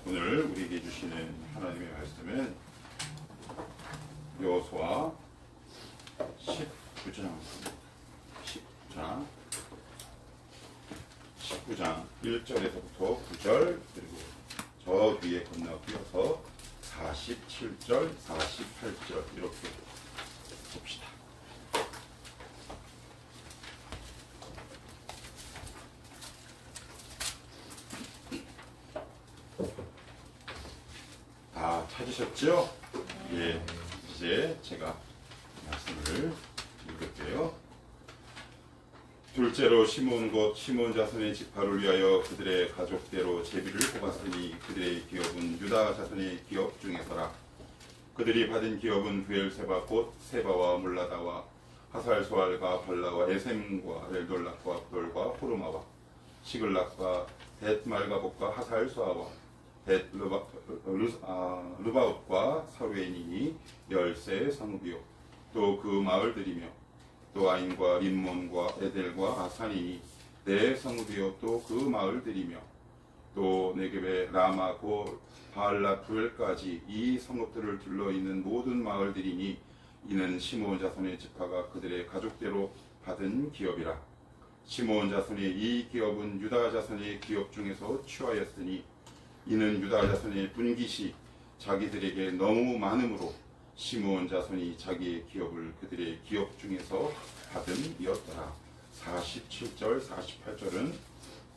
오늘 우리에게 주시는 하나님의 말씀은 여호수아 19장 1절에서부터 9절, 그리고 저 뒤에 건너뛰어서 47절, 48절 이렇게 봅시다. 다 찾으셨죠? 예, 이제 제가 말씀을 읽을게요. 둘째로 시몬 곧 시몬 자손의 지파를 위하여 그들의 가족대로 제비를 뽑았으니 그들의 기업은 유다 자손의 기업 중에서라. 그들이 받은 기업은 부엘세바 곧 세바와 물라다와 하살소알과 발라와 에셈과 엘돌락과 부돌과 호르마와 시글락과 벳말가복과 하살소아와 르바웃과 사루엔이니 10세 성읍이요. 또 그 마을들이며 또 아인과 림몬과 에델과 아산이니 4성읍이요. 또 그 마을들이며 또 네겝의 라마 고 바알라두엘까지 이 성읍들을 둘러있는 모든 마을들이니 이는 시므온 자손의 지파가 그들의 가족대로 받은 기업이라. 시므온 자손의 이 기업은 유다 자손의 기업 중에서 취하였으니 이는 유다 자손의 분깃이 자기들에게 너무 많으므로 시므온 자손이 자기의 기업을 그들의 기업 중에서 받음이었더라. 47절 48절은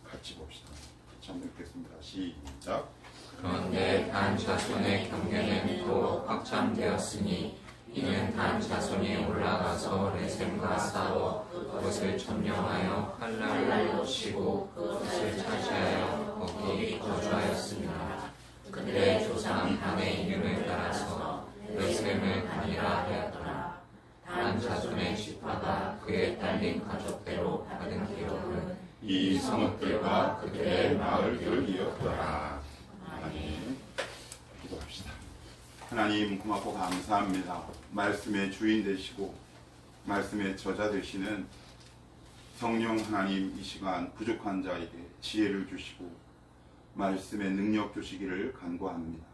같이 봅시다. 같이 한번 읽겠습니다. 시작. 그런데 단 자손의 경계는 또 확장되었으니 이는 단 자손이 올라가서 레셈과 싸워 그것을 점령하여 칼날로 치고 그것을 차지하여 거기 거주하였습니다. 그들의 조상 단의 이름을 따라서 레셈을 단이라 하였더라. 단 자손의 지파가 그에 딸린 가족대로 받은 기업은 이 성읍들과 그들의 마을들이었더라. 아멘. 기도합시다. 하나님 고맙고 감사합니다. 말씀의 주인 되시고 말씀의 저자 되시는 성령 하나님, 이 시간 부족한 자에게 지혜를 주시고 말씀의 능력 주시기를 간구합니다.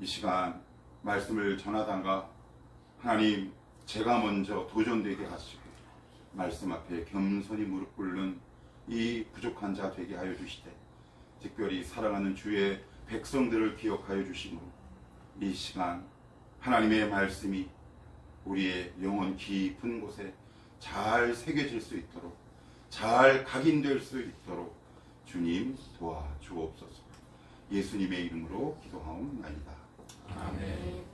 이 시간 말씀을 전하다가 하나님 제가 먼저 도전되게 하시고 말씀 앞에 겸손히 무릎 꿇는 이 부족한 자 되게 하여 주시되 특별히 사랑하는 주의 백성들을 기억하여 주시므로 이 시간 하나님의 말씀이 우리의 영혼 깊은 곳에 잘 새겨질 수 있도록 잘 각인될 수 있도록 주님 도와주옵소서. 예수님의 이름으로 기도하옵나이다. 아멘.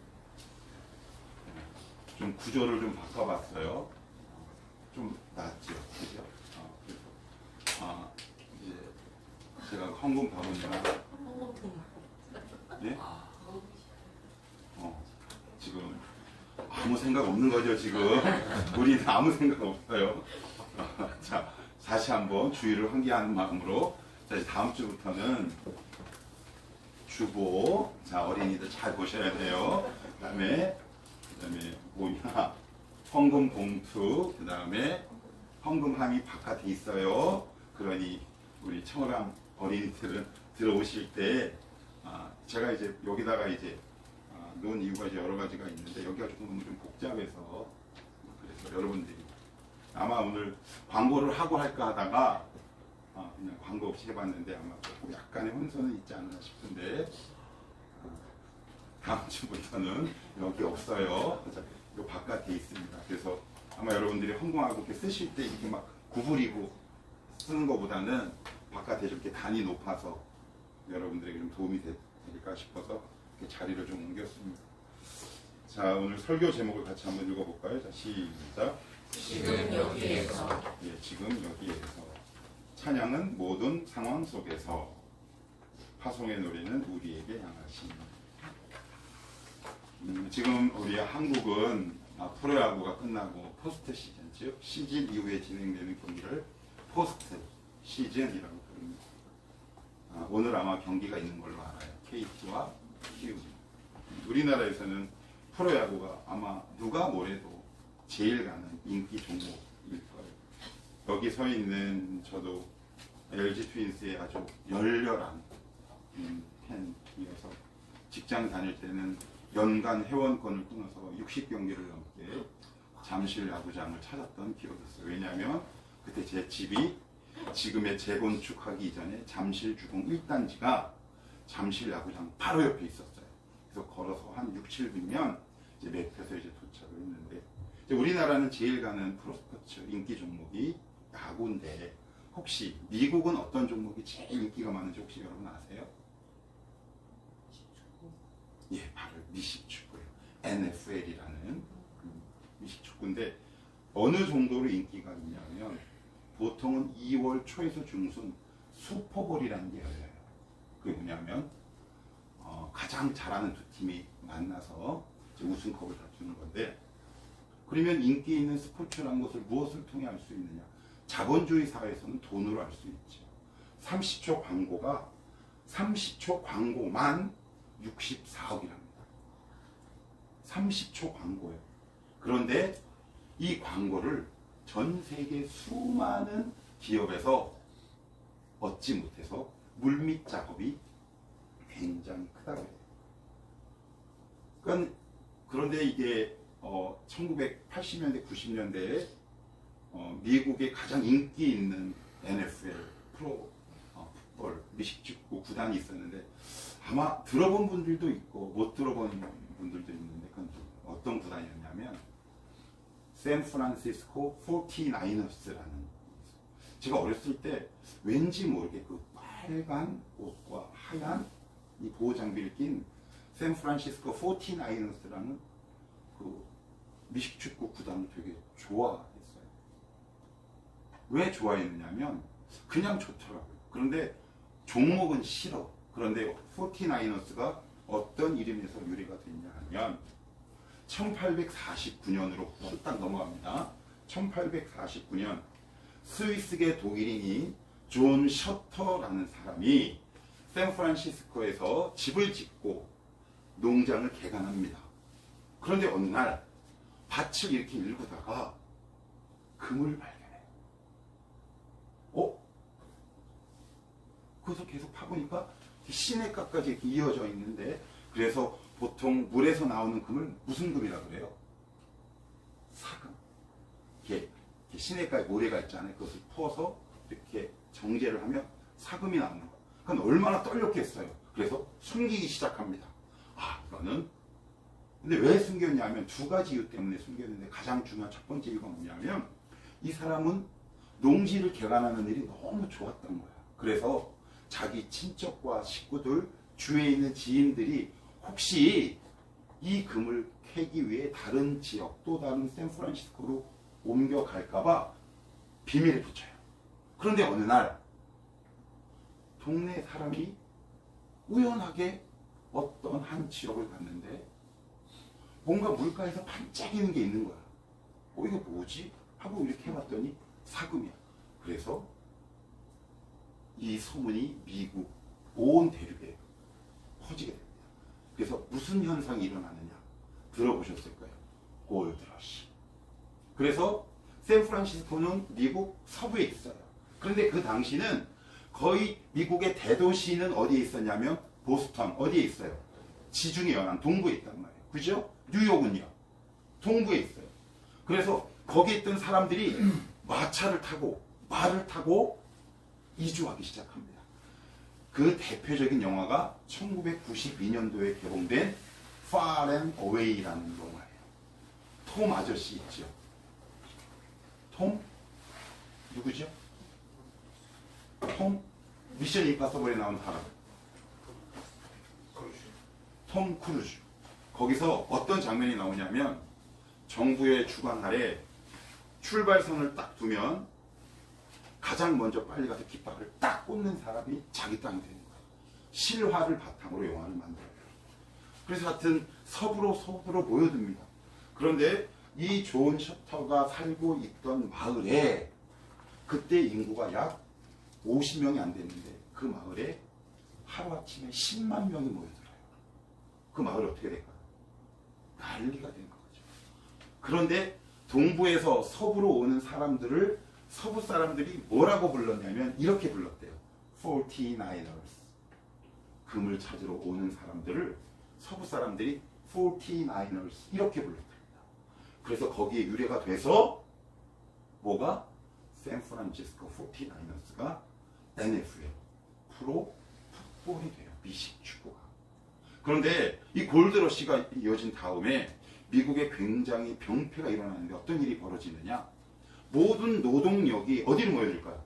좀 구조를 좀 바꿔봤어요. 좀 낫죠, 그죠? 이제 제가 헌금 받으니까 네? 지금 아무 생각 없는 거죠, 지금. 우리는 아무 생각 없어요. 자, 다시 한번 주의를 환기하는 마음으로. 자, 다음 주부터는 주보. 자, 어린이들 잘 보셔야 돼요. 그 다음에 뭐냐, 헌금 봉투. 그 다음에 헌금함이 바깥에 있어요. 그러니 우리 청어랑 어린이들은 들어오실 때 제가 이제 여기다가 이제 놓은 이유가 이제 여러 가지가 있는데 여기가 조금 좀 복잡해서 그래서 여러분들이 아마 오늘 광고를 하고 할까 하다가 그냥 광고 없이 해봤는데 아마 조금 약간의 혼선은 있지 않나 싶은데 다음 주부터는 여기 없어요. 이 바깥에 있습니다. 그래서 아마 여러분들이 헌금하고 이렇게 쓰실 때 이렇게 막 구부리고 쓰는 것보다는 바깥에 이렇게 단이 높아서 여러분들에게 좀 도움이 될까 싶어서 이렇게 자리를 좀 옮겼습니다. 자, 오늘 설교 제목을 같이 한번 읽어볼까요? 자, 시작. 지금 여기에서. 예, 지금 여기에서. 찬양은 모든 상황 속에서. 파송의 노래는 우리에게 향하신. 지금 우리 한국은 프로야구가 끝나고 포스트 시즌, 즉 시즌 이후에 진행되는 경기를 포스트 시즌이라고 부릅니다. 오늘 아마 경기가 있는 걸로 알아요. KT와 키움. 우리나라에서는 프로야구가 아마 누가 뭐래도 제일 가는 인기 종목일 거예요. 여기 서 있는 저도 LG 트윈스의 아주 열렬한 팬 직장 다닐 때는 연간 회원권을 끊어서 60경기를 넘게 잠실 야구장을 찾았던 기억이 있어요. 왜냐하면 그때 제 집이 지금의 재건축하기 이전에 잠실 주공 1단지가 잠실 야구장 바로 옆에 있었어요. 그래서 걸어서 한 6, 7분이면 이제 맵에서 이제 도착을 했는데, 이제 우리나라는 제일 가는 프로스포츠 인기 종목이 야구인데, 혹시 미국은 어떤 종목이 제일 인기가 많은지 혹시 여러분 아세요? 예, 바로 미식축구예요. NFL이라는 미식축구인데, 어느 정도로 인기가 있냐면 보통은 2월 초에서 중순 슈퍼볼이라는 게 열려요. 그게 뭐냐면 가장 잘하는 두 팀이 만나서 이제 우승컵을 다투는 건데, 그러면 인기 있는 스포츠라는 것을 무엇을 통해 알 수 있느냐? 자본주의 사회에서는 돈으로 알 수 있죠. 30초 광고만 64억이랍니다. 30초 광고예요. 그런데 이 광고를 전 세계 수많은 기업에서 얻지 못해서 물밑 작업이 굉장히 크다고 해요. 그런데 이게 1980년대, 90년대에 미국의 가장 인기 있는 NFL 프로 풋볼 미식축구 구단이 있었는데, 아마 들어본 분들도 있고 못 들어본 분들도 있는데, 그건 어떤 구단이었냐면 샌프란시스코 49ers라는, 제가 어렸을 때 왠지 모르게 그 빨간 옷과 하얀 이 보호 장비를 낀 샌프란시스코 49ers라는 그 미식축구 구단을 되게 좋아했어요. 왜 좋아했느냐면 그냥 좋더라고요. 그런데 종목은 싫어. 그런데 49ers가 어떤 이름에서 유래가 됐냐 하면 1849년으로 딱 넘어갑니다. 1849년 스위스계 독일인이 존 셔터라는 사람이 샌프란시스코에서 집을 짓고 농장을 개간합니다. 그런데 어느 날 밭을 이렇게 일구다가 금을 발견해요. 그것을 계속 파보니까 시냇가까지 이렇게 이어져 있는데, 그래서 보통 물에서 나오는 금을 무슨 금이라고 그래요? 사금. 이렇게 시냇가에 모래가 있잖아요. 그것을 퍼서 이렇게 정제를 하면 사금이 나오는 거예요. 그건 얼마나 떨렸겠어요. 그래서 숨기기 시작합니다. 이거는. 근데 왜 숨겼냐면 두 가지 이유 때문에 숨겼는데, 가장 중요한 첫 번째 이유가 뭐냐면 이 사람은 농지를 개간하는 일이 너무 좋았던 거야. 그래서 자기 친척과 식구들, 주위에 있는 지인들이 혹시 이 금을 캐기 위해 다른 지역, 또 다른 샌프란시스코로 옮겨갈까봐 비밀에 붙여요. 그런데 어느 날 동네 사람이 우연하게 어떤 한 지역을 갔는데 뭔가 물가에서 반짝이는 게 있는 거야. 이거 뭐지? 하고 이렇게 해봤더니 사금이야. 그래서 이 소문이 미국 온 대륙에 퍼지게 됩니다. 그래서 무슨 현상이 일어나느냐 들어보셨을 거예요. 골드러시. 그래서 샌프란시스코는 미국 서부에 있어요. 그런데 그 당시는 거의 미국의 대도시는 어디에 있었냐면 보스턴, 어디에 있어요? 지중해 연안 동부에 있단 말이에요. 그죠? 뉴욕은요? 동부에 있어요. 그래서 거기에 있던 사람들이 마차를 타고 말을 타고 이주하기 시작합니다. 그 대표적인 영화가 1992년도에 개봉된 Far and Away라는 영화예요. 톰 아저씨 있죠? 톰? 누구죠? 톰? 미션 임파서블에 나온 사람. 톰 크루즈. 거기서 어떤 장면이 나오냐면 정부의 주관 아래 출발선을 딱 두면 가장 먼저 빨리 가서 깃발을 딱 꽂는 사람이 자기 땅이 되는 거예요. 실화를 바탕으로 영화를 만들어요. 그래서 하여튼 서부로 모여듭니다. 그런데 이 존 셔터가 살고 있던 마을에 그때 인구가 약 50명이 안 됐는데 그 마을에 하루아침에 10만 명이 모여들어요. 그 마을이 어떻게 될까요? 난리가 되는 거죠. 그런데 동부에서 서부로 오는 사람들을 서부 사람들이 뭐라고 불렀냐면 이렇게 불렀대요. 49ers. 금을 찾으러 오는 사람들을 서부 사람들이 49ers 이렇게 불렀답니다. 그래서 거기에 유래가 돼서 뭐가? 샌프란시스코 49ers가 NFL 프로 풋볼이 돼요. 미식 축구가. 그런데 이 골드러시가 이어진 다음에 미국에 굉장히 병폐가 일어나는데 어떤 일이 벌어지느냐? 모든 노동력이 어디로 모여질까요?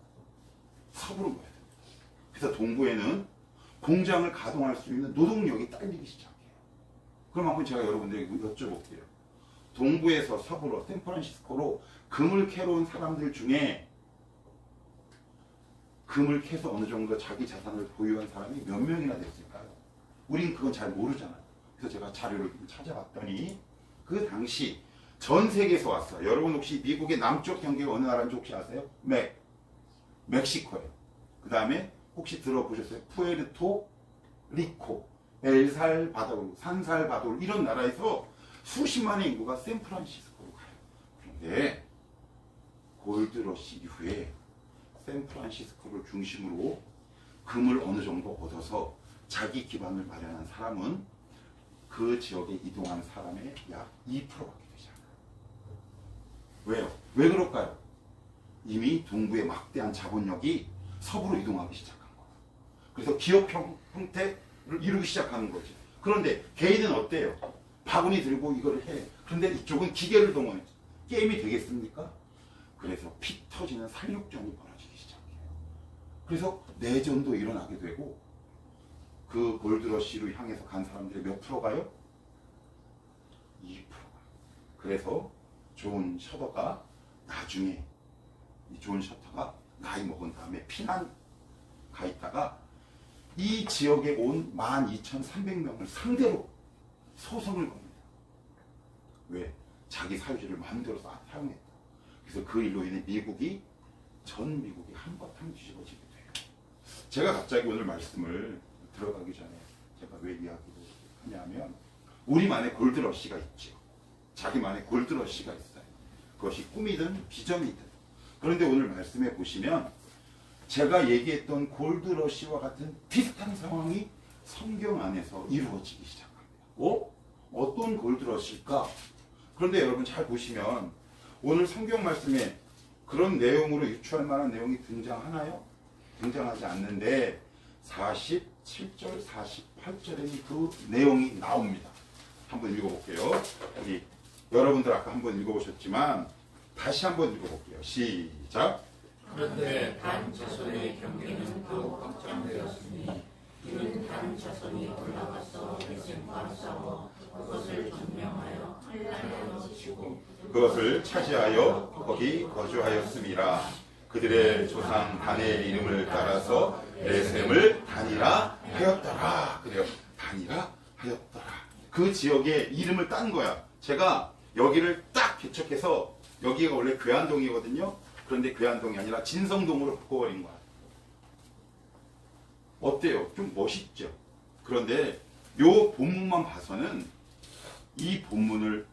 서부로 모여요. 그래서 동부에는 공장을 가동할 수 있는 노동력이 딸리기 시작해요. 그럼 한번 제가 여러분들에게 여쭤볼게요. 동부에서 서부로 샌프란시스코로 금을 캐러 온 사람들 중에 금을 캐서 어느 정도 자기 자산을 보유한 사람이 몇 명이나 됐을까요? 우린 그건 잘 모르잖아요. 그래서 제가 자료를 좀 찾아봤더니 그 당시 전 세계에서 왔어요. 여러분 혹시 미국의 남쪽 경계가 어느 나라인지 혹시 아세요? 멕시코예요. 그 다음에 혹시 들어보셨어요? 푸에르토 리코, 엘살바도르, 산살바도르 이런 나라에서 수십만의 인구가 샌프란시스코로 가요. 그런데 골드러시 이후에 샌프란시스코를 중심으로 금을 어느 정도 얻어서 자기 기반을 마련한 사람은 그 지역에 이동한 사람의 약 2%밖에 되지 않아요. 왜요? 왜 그럴까요? 이미 동부의 막대한 자본력이 서부로 이동하기 시작한 거예요. 그래서 기업 형태를 이루기 시작하는 거지. 그런데 개인은 어때요? 바구니 들고 이걸 해. 그런데 이쪽은 기계를 동원해. 게임이 되겠습니까? 그래서 피 터지는 살육전이 벌어지기 시작해요. 그래서 내전도 일어나게 되고 그 골드러시로 향해서 간 사람들의 몇 프로가요? 2%가. 그래서 존 셔터가 나중에 이 존 셔터가 나이 먹은 다음에 피난 가 있다가 이 지역에 온 12,300명을 상대로 소송을 겁니다. 왜? 자기 사유지를 마음대로 사용했다. 그래서 그 일로 인해 전 미국이 한바탕 뒤집어지게 돼요. 제가 갑자기 오늘 말씀을 들어가기 전에 제가 왜 이야기를 하냐면 우리만의 골드러시가 있죠. 자기만의 골드러시가 있어요. 그것이 꿈이든 비전이든. 그런데 오늘 말씀해 보시면 제가 얘기했던 골드러시와 같은 비슷한 상황이 성경 안에서 이루어지기 시작합니다. 어떤 골드러시일까? 그런데 여러분 잘 보시면 오늘 성경 말씀에 그런 내용으로 유추할 만한 내용이 등장하나요? 등장하지 않는데 47절, 48절에 그 내용이 나옵니다. 한번 읽어볼게요. 우리 여러분들 아까 한번 읽어보셨지만 다시 한번 읽어볼게요. 시작. 그런데 단 자손의 경계는 더욱 확장되었으니 이는 단 자손이 올라가서 레셈과 싸워 그것을 점령하여 한란에 넣으시고 그것을 차지하여 거기 거주하였음이라. 그들의 조상 단의 이름을 따라서 레셈을 단이라 하였더라. 그래요. 단이라 하였더라. 그 지역의 이름을 딴 거야. 제가 여기를 딱 개척해서 여기가 원래 괴한동이거든요. 그런데 괴한동이 아니라 진성동으로 바꿔버린 거야. 어때요? 좀 멋있죠? 그런데 요 본문만 봐서는 이 본문을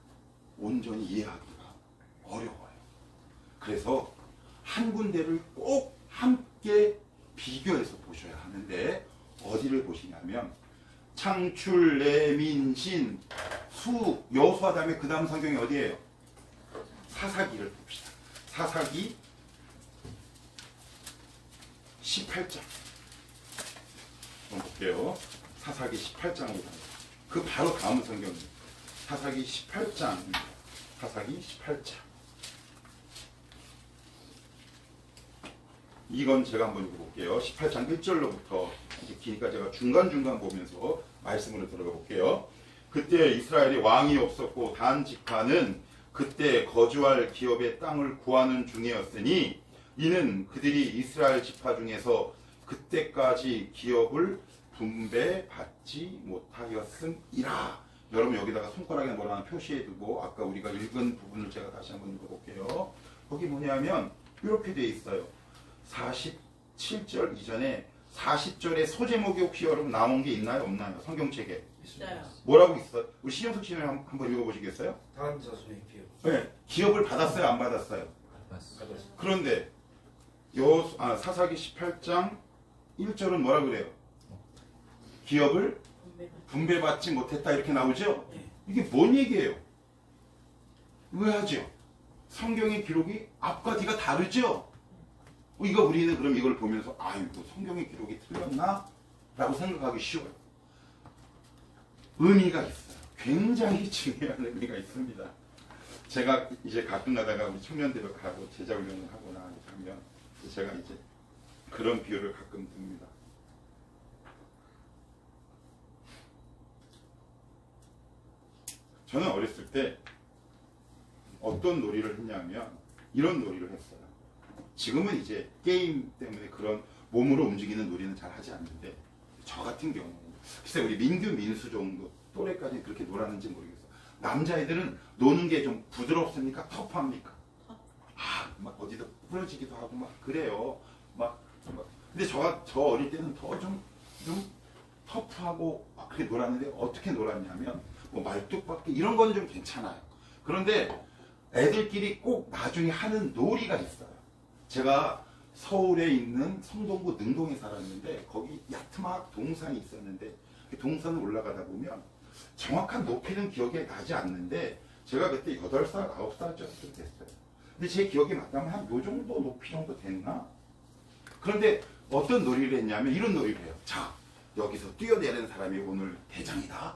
온전히 이해하기가 어려워요. 그래서 한 군데를 꼭 함께 비교해서 보셔야 하는데 어디를 보시냐면 창출, 레민신, 수, 여수와 다음에 그 다음 성경이 어디예요? 사사기를 봅시다. 사사기 18장 한번 볼게요. 사사기 18장으로 그 바로 다음 성경입니다. 사사기 18장입니다. 사사기 18장. 이건 제가 한번 읽어볼게요. 18장 1절로부터 이제 기니까 제가 중간중간 보면서 말씀으로 들어가 볼게요. 그때 이스라엘에 왕이 없었고 단 지파는 그때 거주할 기업의 땅을 구하는 중이었으니 이는 그들이 이스라엘 지파 중에서 그때까지 기업을 분배받지 못하였음이라. 여러분 여기다가 손가락에 뭐라 하나 표시해두고 아까 우리가 읽은 부분을 제가 다시 한번 읽어볼게요. 거기 뭐냐면 이렇게 돼 있어요. 47절 이전에 40절의 소제목이 혹시 여러분 나온 게 있나요? 없나요? 성경책에. 있어요. 뭐라고 있어요? 우리 신영석 씨는 한번 읽어보시겠어요? 단 자손의 기업. 네. 기업을 받았어요? 안 받았어요? 받았습니다. 그런데 사사기 18장 1절은 뭐라 그래요? 기업을 분배받지 못했다 이렇게 나오죠? 네. 이게 뭔 얘기예요? 의아하죠? 성경의 기록이 앞과 뒤가 다르죠? 이거 우리는 그럼 이걸 보면서 아이고 성경의 기록이 틀렸나? 라고 생각하기 쉬워요. 의미가 있어요. 굉장히 중요한 의미가 있습니다. 제가 이제 가끔 가다가 우리 청년대로 가고 제자훈련을 하거나 하면 제가 이제 그런 비유를 가끔 듭니다. 저는 어렸을 때 어떤 놀이를 했냐면 이런 놀이를 했어요. 지금은 이제 게임 때문에 그런 몸으로 움직이는 놀이는 잘 하지 않는데 저 같은 경우는 글쎄 우리 민규 민수 정도 또래까지 그렇게 놀았는지 모르겠어요. 남자애들은 노는 게 좀 부드럽습니까? 터프합니까? 막 어디서 부러지기도 하고 막 그래요. 근데 저 어릴 때는 더 좀 터프하고 막 그렇게 놀았는데 어떻게 놀았냐면 뭐 말뚝박기 이런 거는 좀 괜찮아요. 그런데 애들끼리 꼭 나중에 하는 놀이가 있어요. 제가 서울에 있는 성동구 능동에 살았는데 거기 야트막 동산이 있었는데 그 동산을 올라가다 보면 정확한 높이는 기억이 나지 않는데 제가 그때 8살, 9살쯤 됐어요. 근데 제 기억이 맞다면 한 요 정도 높이 정도 됐나? 그런데 어떤 놀이를 했냐면 이런 놀이를 해요. 자, 여기서 뛰어내리는 사람이 오늘 대장이다.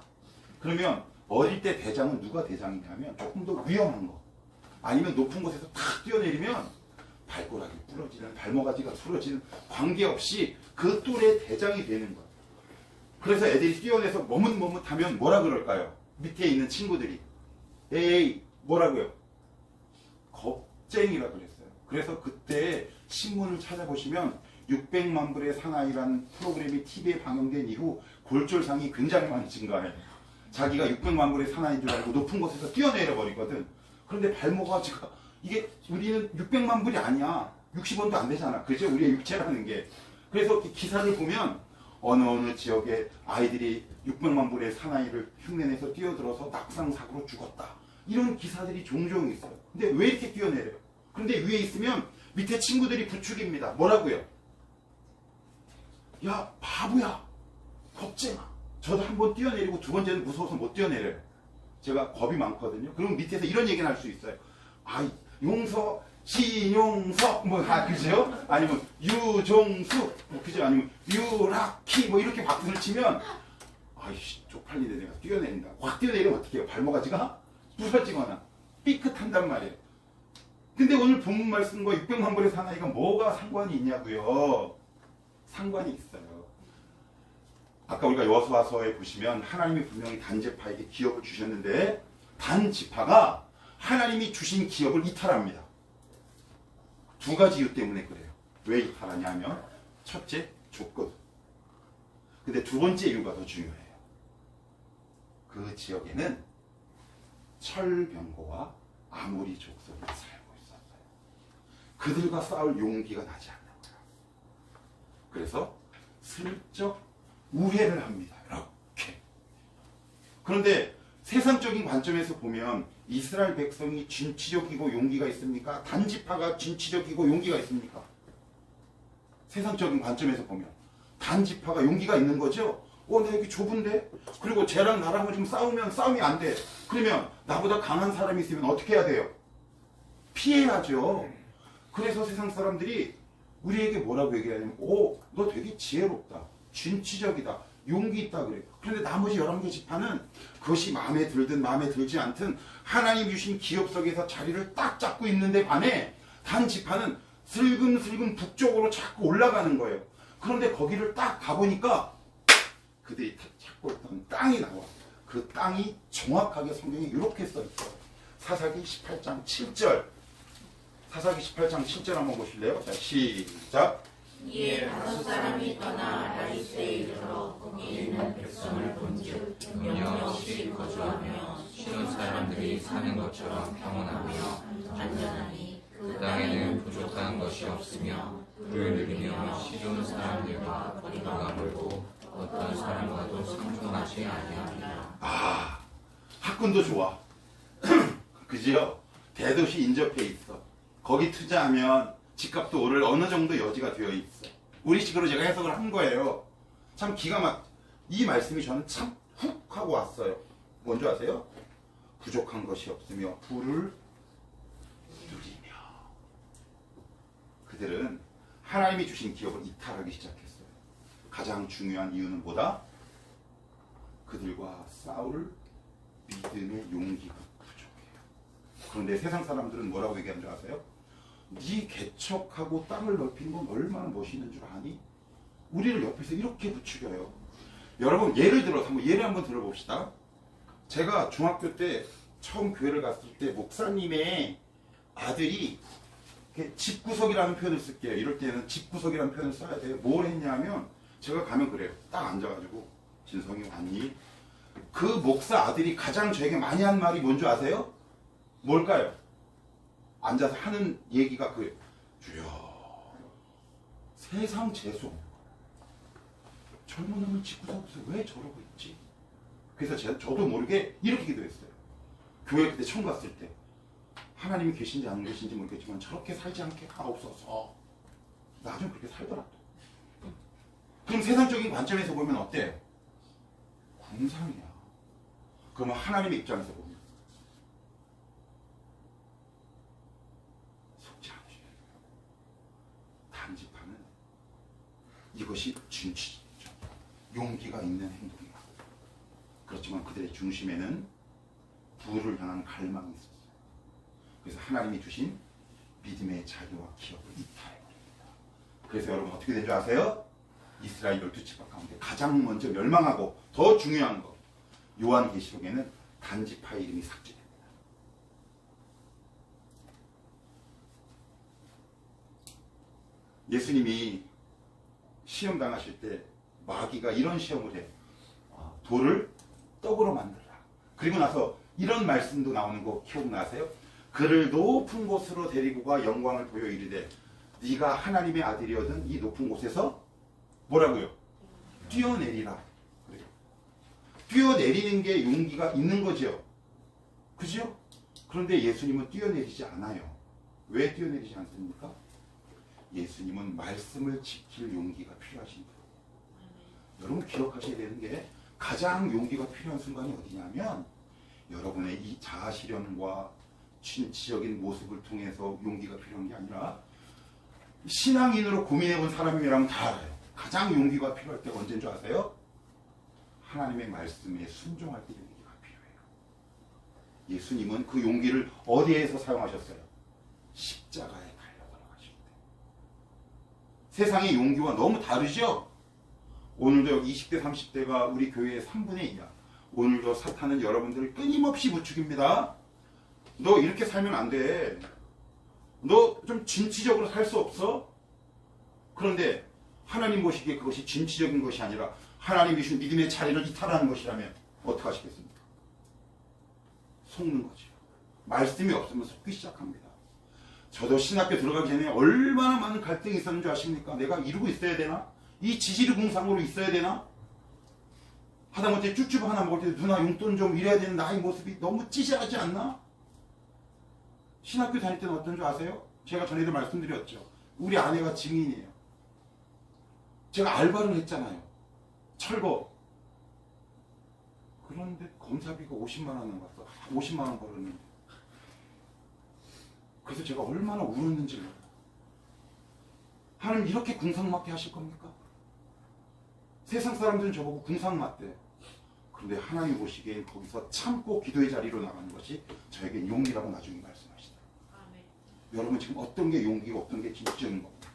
그러면 어릴 때 대장은 누가 대장이냐면 조금 더 위험한 거. 아니면 높은 곳에서 탁 뛰어내리면 발가락이 부러지는, 발모가지가 부러지는 관계없이 그 똘의 대장이 되는 거예요. 그래서 애들이 뛰어내서 머뭇머뭇하면 뭐라 그럴까요? 밑에 있는 친구들이 에이 뭐라고요? 겁쟁이라 그랬어요. 그래서 그때 신문을 찾아보시면 600만 불의 사나이라는 프로그램이 TV에 방영된 이후 골절상이 굉장히 많이 증가해요. 자기가 600만 불의 사나이인 줄 알고 높은 곳에서 뛰어내려 버리거든. 그런데 발모가지가 이게 우리는 600만 불이 아니야. 60원도 안 되잖아. 그죠? 우리의 육체라는 게. 그래서 기사를 보면 어느 지역에 아이들이 600만 불의 사나이를 흉내내서 뛰어들어서 낙상사고로 죽었다. 이런 기사들이 종종 있어요. 근데 왜 이렇게 뛰어내려요? 그런데 위에 있으면 밑에 친구들이 부축입니다. 뭐라고요? 야 바보야 겁쟁아. 저도 한 번 뛰어내리고 두 번째는 무서워서 못 뛰어내려요. 제가 겁이 많거든요. 그럼 밑에서 이런 얘기는 할 수 있어요. 용서 신용석 그죠? 아니면 유종수 그죠? 아니면 유라키 이렇게 박수를 치면 아이씨 쪽팔리네 내가 뛰어내린다. 확 뛰어내리면 어떻게 해요? 발모가지가 부서지거나 삐끗한단 말이에요. 근데 오늘 본문 말씀과 600만 불의 사나이가 뭐가 상관이 있냐고요? 상관이 있어요. 아까 우리가 여호수아서에 보시면 하나님이 분명히 단지파에게 기업을 주셨는데 단지파가 하나님이 주신 기업을 이탈합니다. 두 가지 이유 때문에 그래요. 왜 이탈하냐 하면 첫째, 조건. 근데 두 번째 이유가 더 중요해요. 그 지역에는 철병거와 아모리 족속이 살고 있었어요. 그들과 싸울 용기가 나지 않는 거야. 그래서 슬쩍 우회를 합니다. 이렇게. 그런데 세상적인 관점에서 보면 이스라엘 백성이 진취적이고 용기가 있습니까? 단지파가 진취적이고 용기가 있습니까? 세상적인 관점에서 보면 단지파가 용기가 있는 거죠? 나 여기 좁은데? 그리고 쟤랑 나랑 좀 싸우면 싸움이 안 돼. 그러면 나보다 강한 사람이 있으면 어떻게 해야 돼요? 피해야죠. 그래서 세상 사람들이 우리에게 뭐라고 얘기하냐면 너 되게 지혜롭다. 진취적이다. 용기 있다 그래요. 그런데 나머지 11개 지파는 그것이 마음에 들든 마음에 들지 않든 하나님 주신 기업 속에서 자리를 딱 잡고 있는데 반해 단 지파는 슬금슬금 북쪽으로 자꾸 올라가는 거예요. 그런데 거기를 딱 가보니까 그들이 찾고 있던 땅이 나와. 그 땅이 정확하게 성경에 이렇게 써있어요. 사사기 18장 7절. 사사기 18장 7절 한번 보실래요? 자, 시작. 이에 5사람이 떠나 라이스에 이르러 거기 있는 백성을 본즉 명령 없이 거주하며 쉬는 사람들이 사는 것처럼 평온하며 안전하니 그 땅에는 부족한 것이 없으며 그를 누리며 시돈 사람들과 거리가 멀고 어떤 사람과도 상종하지 아니하리라. 학군도 좋아. 그지요? 대도시 인접해 있어. 거기 투자하면 집값도 오를 어느 정도 여지가 되어 있어. 우리식으로 제가 해석을 한 거예요. 참 기가 막 이 말씀이 저는 참 훅 하고 왔어요. 뭔지 아세요? 부족한 것이 없으며 부를 누리며. 그들은 하나님이 주신 기업을 이탈하기 시작했어요. 가장 중요한 이유는 뭐다? 그들과 싸울 믿음의 용기가 부족해요. 그런데 세상 사람들은 뭐라고 얘기하는 줄 아세요? 네 개척하고 땅을 넓히는 건 얼마나 멋있는 줄 아니? 우리를 옆에서 이렇게 부추겨요. 여러분 예를 들어서 예를 한번 들어봅시다. 제가 중학교 때 처음 교회를 갔을 때 목사님의 아들이 집구석이라는 표현을 쓸게요. 이럴 때는 집구석이라는 표현을 써야 돼요. 뭘 했냐면 제가 가면 그래요. 딱 앉아가지고 진성이 왔니? 그 목사 아들이 가장 저에게 많이 한 말이 뭔지 아세요? 뭘까요? 앉아서 하는 얘기가 그래요. 주여 세상 죄송 젊은 놈은 집구석에서 왜 저러고 있지? 그래서 저도 모르게 이렇게 기도했어요. 교회 그때 처음 갔을 때 하나님이 계신지 안 계신지 모르겠지만 저렇게 살지 않게 하옵소서. 나 좀 그렇게 살더라도. 그럼 세상적인 관점에서 보면 어때요? 궁상이야. 그러면 하나님의 입장에서 보면 속지 않으셔야 돼요. 단지파는 이것이 진취죠. 용기가 있는 행동이야. 그렇지만 그들의 중심에는 부를 향한 갈망이 있었어요. 그래서 하나님이 주신 믿음의 자리와 기업을 이탈해버립니다. 그래서 여러분 어떻게 된 줄 아세요? 이스라엘 12지파 가운데 가장 먼저 멸망하고 더 중요한 거 요한계시록에는 단지파 이름이 삭제됩니다. 예수님이 시험 당하실 때 마귀가 이런 시험을 해요. 돌을 떡으로 만들라. 그리고 나서 이런 말씀도 나오는 거 기억나세요? 그를 높은 곳으로 데리고 가 영광을 보여 이르되 네가 하나님의 아들이거든 이 높은 곳에서 뭐라고요? 뛰어내리라. 그래요. 뛰어내리는 게 용기가 있는 거죠. 그죠? 그런데 예수님은 뛰어내리지 않아요. 왜 뛰어내리지 않습니까? 예수님은 말씀을 지킬 용기가 필요하신 분. 여러분 기억하셔야 되는 게 가장 용기가 필요한 순간이 어디냐면 여러분의 이 자아실현과 진취적인 모습을 통해서 용기가 필요한 게 아니라 신앙인으로 고민해본 사람이라면 다 알아요. 가장 용기가 필요할 때가 언제인 줄 아세요? 하나님의 말씀에 순종할 때 용기가 필요해요. 예수님은 그 용기를 어디에서 사용하셨어요? 십자가에 달려 돌아가실 때. 세상의 용기와 너무 다르죠? 오늘도 여기 20대 30대가 우리 교회의 3분의 2야. 오늘도 사탄은 여러분들을 끊임없이 부추깁니다. 너 이렇게 살면 안 돼. 너 좀 진취적으로 살 수 없어? 그런데 하나님 보시기에 그것이 진취적인 것이 아니라 하나님이 주신 믿음의 자리를 이탈하는 것이라면 어떻게 하시겠습니까? 속는 거죠. 말씀이 없으면 속기 시작합니다. 저도 신학교 들어가기 전에 얼마나 많은 갈등이 있었는 줄 아십니까? 내가 이루고 있어야 되나? 이 지지리 공상으로 있어야 되나? 하다못해 쭈쭈바 하나 먹을 때 누나 용돈 좀 이래야 되는 나의 모습이 너무 찌질하지 않나? 신학교 다닐 때는 어떤 줄 아세요? 제가 전에도 말씀드렸죠. 우리 아내가 증인이에요. 제가 알바를 했잖아요. 철거. 그런데 검사비가 50만 원 나왔어. 50만 원 벌었는데. 그래서 제가 얼마나 울었는지 몰라요. 하나님 이렇게 궁상맞게 하실 겁니까? 세상 사람들은 저보고 궁상맞대. 그런데 하나님 보시기엔 거기서 참고 기도의 자리로 나가는 것이 저에게 용기라고 나중에 말씀하시다. 여러분 지금 어떤 게 용기고 어떤 게 진짜인 겁니까?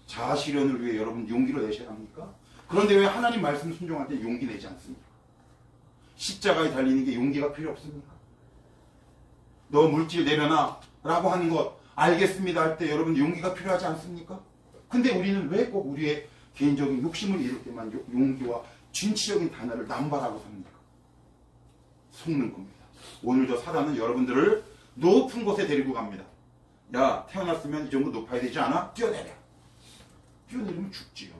자아실현을 위해 여러분 용기를 내셔야 합니까? 그런데 왜 하나님 말씀 순종할 때 용기 내지 않습니까? 십자가에 달리는 게 용기가 필요 없습니까? 너 물질 내려놔 라고 하는 것 알겠습니다 할 때 여러분 용기가 필요하지 않습니까? 근데 우리는 왜 꼭 우리의 개인적인 욕심을 이룰 때만 용기와 진취적인 단어를 남발하고 삽니까? 속는 겁니다. 오늘도 사단은 여러분들을 높은 곳에 데리고 갑니다. 야 태어났으면 이 정도 높아야 되지 않아? 뛰어내려. 뛰어내리면 죽지요.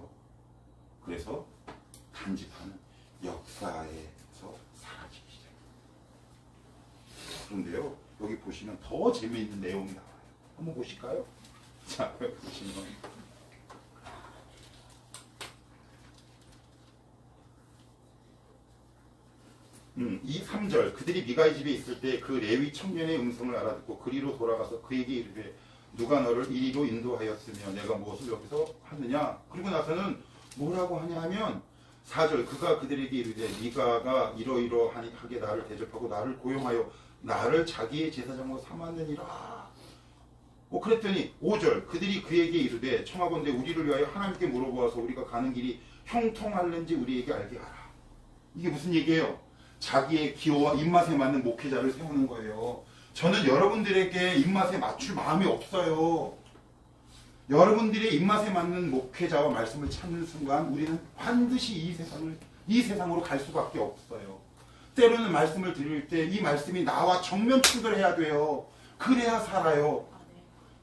그래서 단지파는 역사에서 사라지기 시작합니다. 그런데요 여기 보시면 더 재미있는 내용이 나와요. 한번 보실까요? 자 여기 보시면 이 3절 그들이 미가의 집에 있을 때 그 레위 청년의 음성을 알아듣고 그리로 돌아가서 그에게 이르되 누가 너를 이리로 인도하였으며 내가 무엇을 여기서 하느냐. 그리고 나서는 뭐라고 하냐 하면 4절 그가 그들에게 이르되 미가가 이러이러하게 나를 대접하고 나를 고용하여 나를 자기의 제사장으로 삼았느니라. 그랬더니 5절 그들이 그에게 이르되 청하건대 우리를 위하여 하나님께 물어보아서 우리가 가는 길이 형통할는지 우리에게 알게 하라. 이게 무슨 얘기예요? 자기의 기호와 입맛에 맞는 목회자를 세우는 거예요. 저는 여러분들에게 입맛에 맞출 마음이 없어요. 여러분들의 입맛에 맞는 목회자와 말씀을 찾는 순간 우리는 반드시 이 세상으로 갈 수밖에 없어요. 때로는 말씀을 드릴 때 이 말씀이 나와 정면 충돌해야 돼요. 그래야 살아요.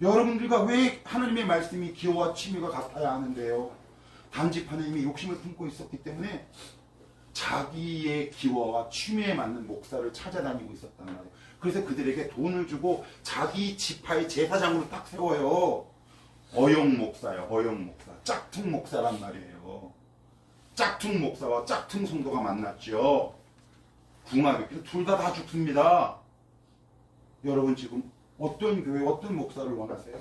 여러분들과 왜 하나님의 말씀이 기호와 취미가 같아야 하는데요? 단지파는 이미 욕심을 품고 있었기 때문에 자기의 기호와 취미에 맞는 목사를 찾아다니고 있었단 말이에요. 그래서 그들에게 돈을 주고 자기 지파의 제사장으로 딱 세워요. 어용 목사요. 어용 목사. 짝퉁 목사란 말이에요. 짝퉁 목사와 짝퉁 성도가 만났죠. 궁합이. 둘 다 죽습니다. 여러분 지금 어떤 교회, 어떤 목사를 원하세요?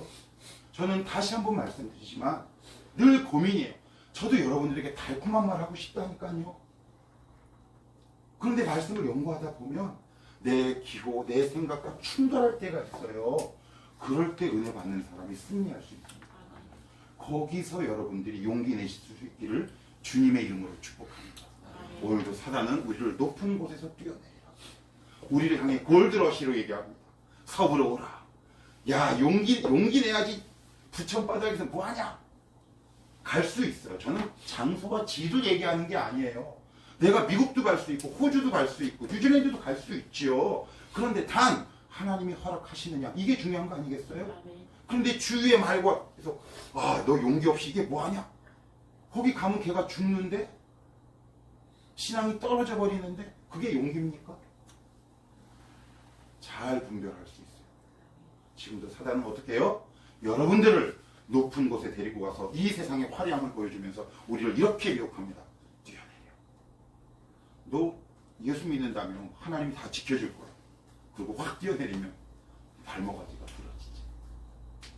저는 다시 한번 말씀드리지만 늘 고민이에요. 저도 여러분들에게 달콤한 말 하고 싶다니까요. 그런데 말씀을 연구하다 보면 내 기호, 내 생각과 충돌할 때가 있어요. 그럴 때 은혜 받는 사람이 승리할 수 있습니다. 거기서 여러분들이 용기 내실 수 있기를 주님의 이름으로 축복합니다. 오늘도 사단은 우리를 높은 곳에서 뛰어내리라. 우리를 향해 골드러시로 얘기합니다. 서부로 오라. 야, 용기 내야지. 부천바닥에서 뭐하냐? 갈 수 있어요. 저는 장소와 지도 얘기하는 게 아니에요. 내가 미국도 갈 수 있고 호주도 갈 수 있고 뉴질랜드도 갈 수 있지요. 그런데 단 하나님이 허락하시느냐, 이게 중요한 거 아니겠어요? 그런데 주위의 말과 해서 너 용기 없이 이게 뭐하냐? 거기 가면 걔가 죽는데? 신앙이 떨어져 버리는데? 그게 용기입니까? 잘 분별할 수 있어요. 지금도 사단은 어떻게 해요? 여러분들을 높은 곳에 데리고 가서 이 세상의 화려함을 보여주면서 우리를 이렇게 미혹합니다. 뛰어내려. 너 예수 믿는다면 하나님이 다 지켜줄 거야. 그리고 확 뛰어내리면 발목아지가 부러지지.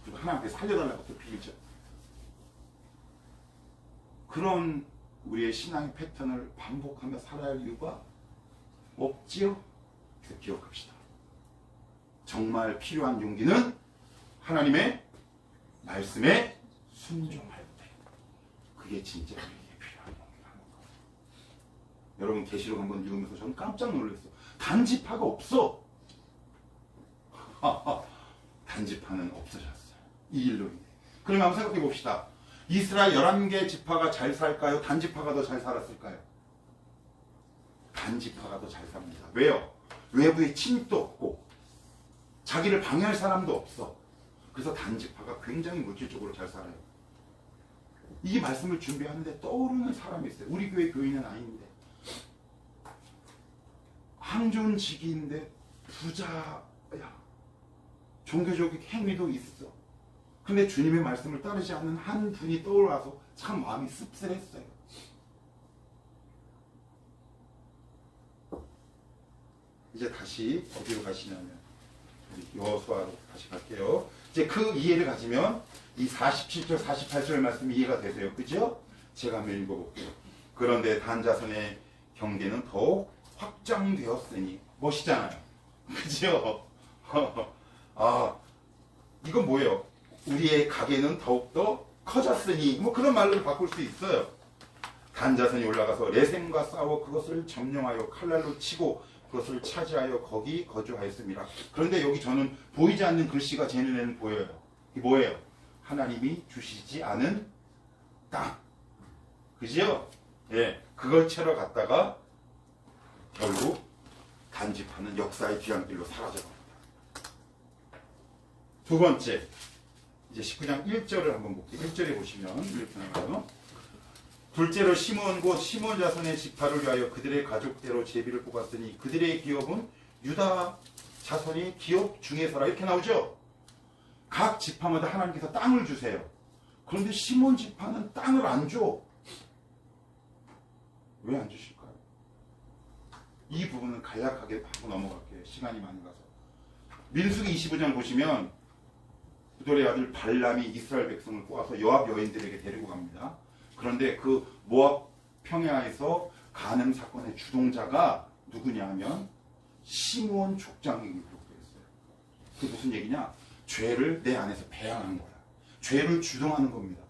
그리고 하나님께 살려달라고 또 빌죠. 그런 우리의 신앙의 패턴을 반복하며 살아야 할 이유가 없지요? 그래서 기억합시다. 정말 필요한 용기는 하나님의 말씀에 순종할 때. 그게 진짜 우리에게 필요한 용기라는 거예요. 여러분 계시록 한번 읽으면서 저는 깜짝 놀랐어요. 단지파가 없어. 단지파는 없어졌어요. 이 일로 인해. 그럼 한번 생각해 봅시다. 이스라엘 11개 지파가 잘 살까요? 단지파가 더 잘 살았을까요? 단지파가 더 잘 삽니다. 왜요? 외부에 침입도 없고 자기를 방해할 사람도 없어. 그래서 단지파가 굉장히 물질적으로 잘 살아요. 이 말씀을 준비하는데 떠오르는 사람이 있어요. 우리 교회 교인은 아닌데 안 좋은 직위인데 부자야. 종교적 행위도 있어. 근데 주님의 말씀을 따르지 않는 한 분이 떠올라서 참 마음이 씁쓸했어요. 이제 다시 어디로 가시냐면 여호수아로 다시 갈게요. 이제 그 이해를 가지면 이 47절, 48절 말씀이 이해가 되세요. 그죠? 제가 한번 읽어볼게요. 그런데 단자손의 경계는 더욱 확장되었으니. 멋있잖아요. 그죠? 이건 뭐예요? 우리의 가게는 더욱더 커졌으니. 뭐 그런 말로 바꿀 수 있어요. 단자손이 올라가서 레셈과 싸워 그것을 점령하여 칼날로 치고 그것을 차지하여 거기 거주하였습니다. 그런데 여기 저는 보이지 않는 글씨가 제 눈에는 보여요. 이게 뭐예요? 하나님이 주시지 않은 땅. 그죠? 예, 그걸 채러 갔다가 결국 단지파는 역사의 뒤안길로 사라져갑니다. 두 번째, 이제 19장 1절을 한번 볼게요. 1절에 보시면 이렇게 나와요. 둘째로 시몬 곧 시몬 자손의 지파를 위하여 그들의 가족대로 제비를 뽑았으니 그들의 기업은 유다 자손의 기업 중에서라. 이렇게 나오죠. 각 지파마다 하나님께서 땅을 주세요. 그런데 시몬 지파는 땅을 안 줘. 왜 안 주실까요? 이 부분은 간략하게 하고 넘어갈게요. 시간이 많이 가서. 민수기 25장 보시면 부돌의 아들 발람이 이스라엘 백성을 꼬아서 요압 여인들에게 데리고 갑니다. 그런데 그 모압 평야에서 간음 사건의 주동자가 누구냐 하면 시므온 족장이 기록되어 있어요. 그게 무슨 얘기냐? 죄를 내 안에서 배양하는 거야. 죄를 주동하는 겁니다.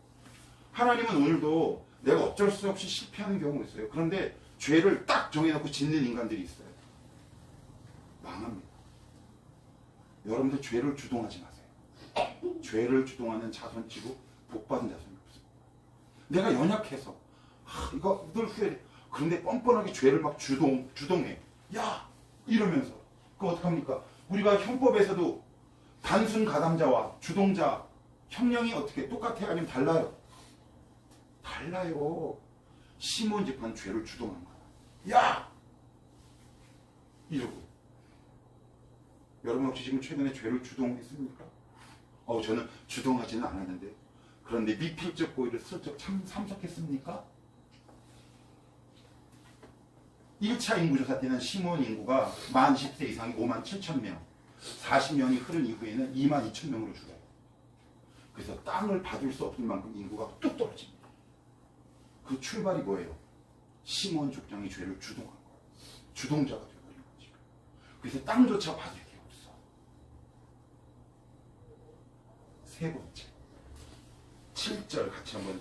하나님은 오늘도 내가 어쩔 수 없이 실패하는 경우가 있어요. 그런데 죄를 딱 정해놓고 짓는 인간들이 있어요. 망합니다. 여러분들 죄를 주동하지 마세요. 죄를 주동하는 자손치고 복받은 자손이 없습니다. 내가 연약해서 이거 늘 후회해. 그런데 뻔뻔하게 죄를 막 주동해. 야! 이러면서. 그거 어떡합니까? 우리가 형법에서도 단순 가담자와 주동자 형량이 어떻게 똑같아요? 아니면 달라요? 달라요. 시몬 집안 죄를 주동한 거야. 야! 이러고. 여러분 혹시 지금 최근에 죄를 주동했습니까? 저는 주동하지는 않았는데. 그런데 미필적 고의를 슬쩍 참석했습니까? 1차 인구조사 때는 시몬 인구가 만 10세 이상이 5만 7천 명, 40년이 흐른 이후에는 2만 2천 명으로 줄어요. 그래서 땅을 받을 수 없을 만큼 인구가 뚝 떨어집니다. 그 출발이 뭐예요? 시몬 족장이 죄를 주동한 거예요. 주동자가 되어버린 거지. 그래서 땅조차 받을 게 없어. 세 번째, 7절 같이 한번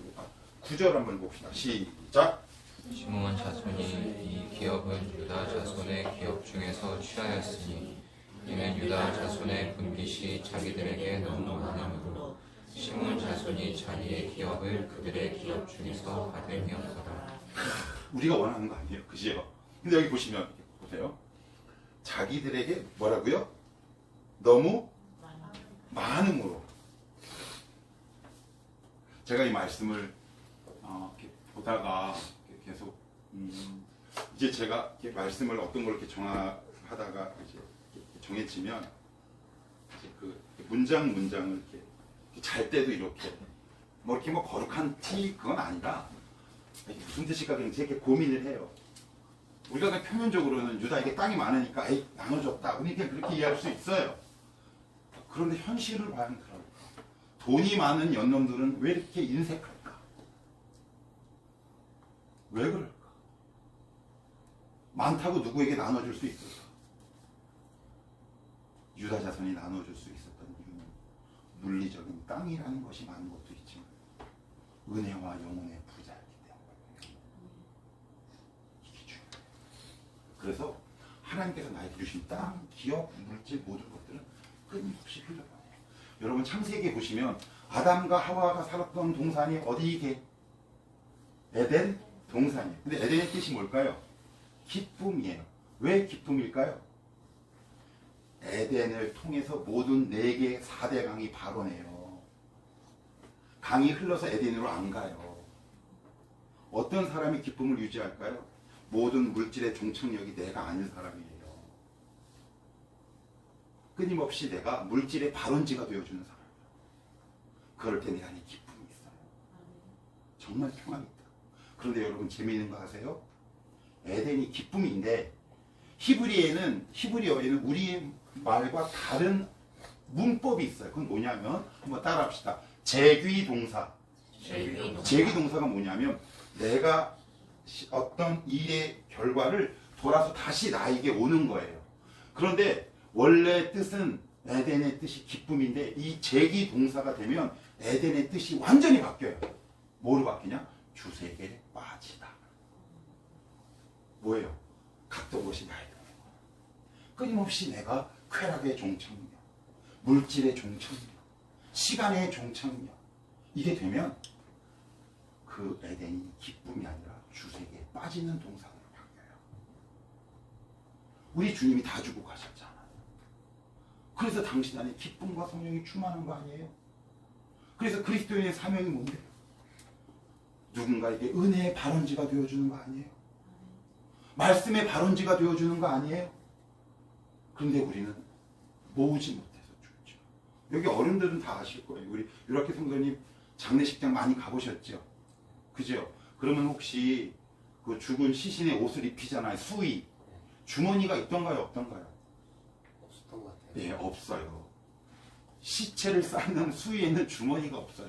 9절 한번 봅시다. 시작. 시므온 자손이 이 기업은 유다 자손의 기업 중에서 취하였으니 이는 유다 자손의 분깃이 자기들에게 너무 많으므로 시므온 자손이 자기의 기업을 그들의 기업 중에서 받음이 없더라. 우리가 원하는 거 아니에요, 그지요? 근데 여기 보시면 보세요. 자기들에게 뭐라고요? 너무 많음으로. 제가 이 말씀을 이렇게 보다가 계속 이제 제가 이렇게 말씀을 어떤 걸 이렇게 정하다가 이제 정해지면 이제 그 문장을 이렇게 잘 때도 이렇게 이렇게 거룩한 티 그건 아니라 무슨 뜻일까 그냥 이렇게 고민을 해요. 우리가 그냥 표면적으로는 유다에게 땅이 많으니까 나눠줬다. 우리 그냥 그렇게 이해할 수 있어요. 그런데 현실을 봐야 합니다. 돈이 많은 연놈들은 왜 이렇게 인색할까? 왜 그럴까? 많다고 누구에게 나눠줄 수 있을까? 유다 자손이 나눠줄 수 있었던 이유는 물리적인 땅이라는 것이 많은 것도 있지만 은혜와 영혼의 부자였기 때문에 이게 중요해요. 그래서 하나님께서 나에게 주신 땅, 기업, 물질 모든 것들은 끊임없이 흘러가요. 여러분 창세기에 보시면 아담과 하와가 살았던 동산이 어디게? 에덴 동산이에요. 근데 에덴의 뜻이 뭘까요? 기쁨이에요. 왜 기쁨일까요? 에덴을 통해서 모든 4개 4대 강이 발원해요. 강이 흘러서 에덴으로 안 가요. 어떤 사람이 기쁨을 유지할까요? 모든 물질의 종착역이 내가 아닌 사람이에요. 끊임없이 내가 물질의 발원지가 되어주는 사람이에요. 그럴 때 내 안에 기쁨이 있어요. 정말 평안이 있다. 그런데 여러분 재미있는 거 아세요? 에덴이 기쁨인데 히브리어에는 우리의 말과 다른 문법이 있어요. 그건 뭐냐면 한번 따라합시다. 제귀동사. 제귀동사가 뭐냐면 내가 어떤 일의 결과를 돌아서 다시 나에게 오는 거예요. 그런데 원래 뜻은 에덴의 뜻이 기쁨인데 이 제귀동사가 되면 에덴의 뜻이 완전히 바뀌어요. 뭐로 바뀌냐? 주색에 빠지다. 뭐예요? 갔던 곳이 나의 동네. 끊임없이 내가 쾌락의 종착역, 물질의 종착역, 시간의 종착역 이게 되면 그 에덴이 기쁨이 아니라 주색에 빠지는 동산으로 바뀌어요. 우리 주님이 다 주고 가셨잖아요. 그래서 당신 안에 기쁨과 성령이 충만한 거 아니에요? 그래서 그리스도인의 사명이 뭔데요? 누군가에게 은혜의 발원지가 되어주는 거 아니에요? 말씀의 발원지가 되어주는 거 아니에요? 그런데 우리는 모으지 못해서 죽죠. 여기 어른들은 다 아실 거예요. 우리 유라케 성도님 장례식장 많이 가보셨죠? 그죠? 그러면 혹시 그 죽은 시신의 옷을 입히잖아요. 수의. 주머니가 있던가요, 없던가요? 없었던 것 같아요. 예, 없어요. 시체를 쌓는 수위에는 주머니가 없어요.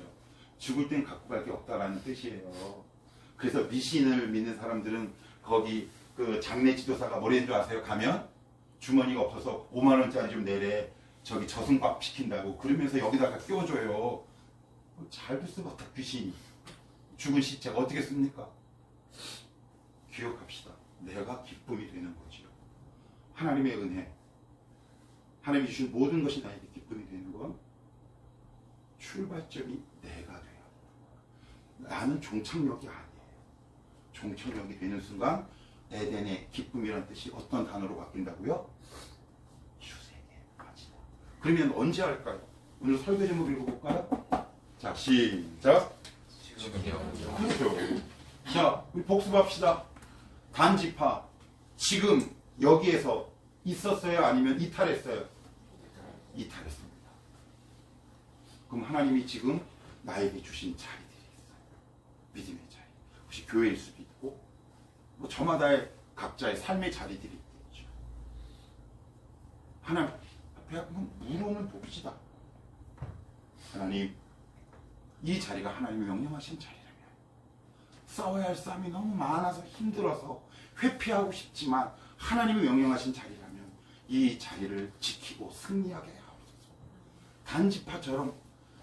죽을 땐 갖고 갈 게 없다라는 뜻이에요. 그래서 미신을 믿는 사람들은 거기 그 장례 지도사가 뭐라는 줄 아세요? 가면 주머니가 없어서 5만 원짜리 좀 내래. 저기 저승밥 시킨다고. 그러면서 여기다가 끼워줘요. 잘도 쓰겠다, 귀신이. 죽은 시체가 어떻게 씁니까? 기억합시다. 내가 기쁨이 되는 거지요. 하나님의 은혜. 하나님이 주신 모든 것이 나에게 기쁨이 되는 건 출발점이 내가 돼요. 나는 종착역이 아니에요. 종착역이 되는 순간 에덴의 기쁨이라는 뜻이 어떤 단어로 바뀐다고요? 휴세에 빠지다. 그러면 언제 할까요? 오늘 설교 제목 읽어볼까요? 자, 시작. 지금요. 그렇죠. 자, 우리 복습합시다. 단지파. 지금 여기에서 있었어요? 아니면 이탈했어요? 이탈했습니다. 그럼 하나님이 지금 나에게 주신 자리들이 있어요. 믿음의 자리. 혹시 교회일 수도 있고, 뭐 저마다의 각자의 삶의 자리들이 있겠죠. 하나님 앞에 한번 물어는 봅시다. 하나님, 이 자리가 하나님이 명령하신 자리라면 싸워야 할 싸움이 너무 많아서 힘들어서 회피하고 싶지만 하나님이 명령하신 자리라면 이 자리를 지키고 승리하게 하옵소서. 단지파처럼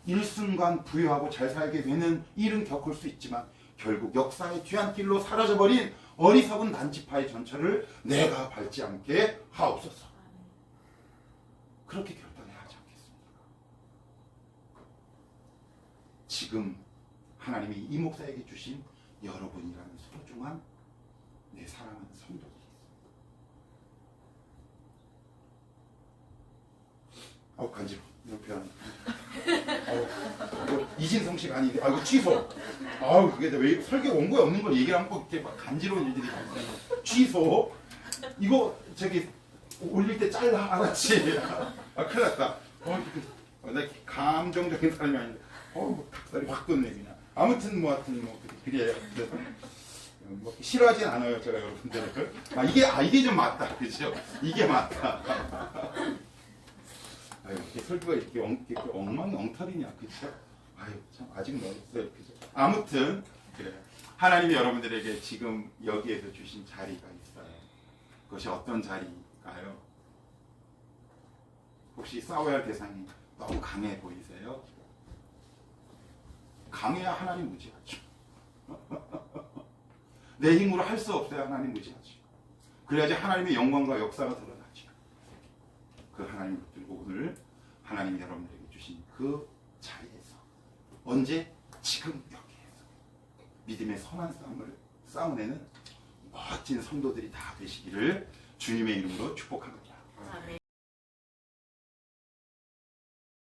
일순간 부유하고 잘 살게 되는 일은 겪을 수 있지만 결국 역사의 뒤안길로 사라져버린 어리석은 단지파의 전철을 내가 밟지 않게 하옵소서. 그렇게 결단해야 하지 않겠습니까? 지금 하나님이 이 목사에게 주신 여러분이라는 소중한 내 사랑하는 성도들이 있습니다. 간지러워. 옆에 하는. 이진성 씨가 아닌데. 이거 취소. 그게 왜 설계가 온 거에 없는 걸 얘기를 하면 꼭 이렇게 막 간지러운 일들이 있어요. 취소. 이거 저기 올릴 때 잘라. 알았지? 큰일 났다. 나 감정적인 사람이 아닌데. 닭살이 확 돋네 그냥. 아무튼 그래요. 그래서 뭐 싫어하진 않아요 제가 여러분들을. 이게 좀 맞다, 그죠? 이게 맞다. 이렇게 설교가 이렇게 엉망엉터리냐, 그죠? 참 아직 멀었어요, 그죠? 아무튼 그래요. 하나님이 여러분들에게 지금 여기에서 주신 자리가 있어요. 그것이 어떤 자리일까요? 혹시 싸워야 할 대상이 너무 강해 보이세요? 강해야 하나님 무지하죠. 내 힘으로 할 수 없어야 하나님 무지하죠. 그래야지 하나님의 영광과 역사가 드러나죠. 그 하나님을 붙들고 오늘 하나님이 여러분들에게 주신 그 자리에서 언제? 지금 여기에서 믿음의 선한 싸움을 싸워내는 멋진 성도들이 다 되시기를 주님의 이름으로 축복합니다. 아멘.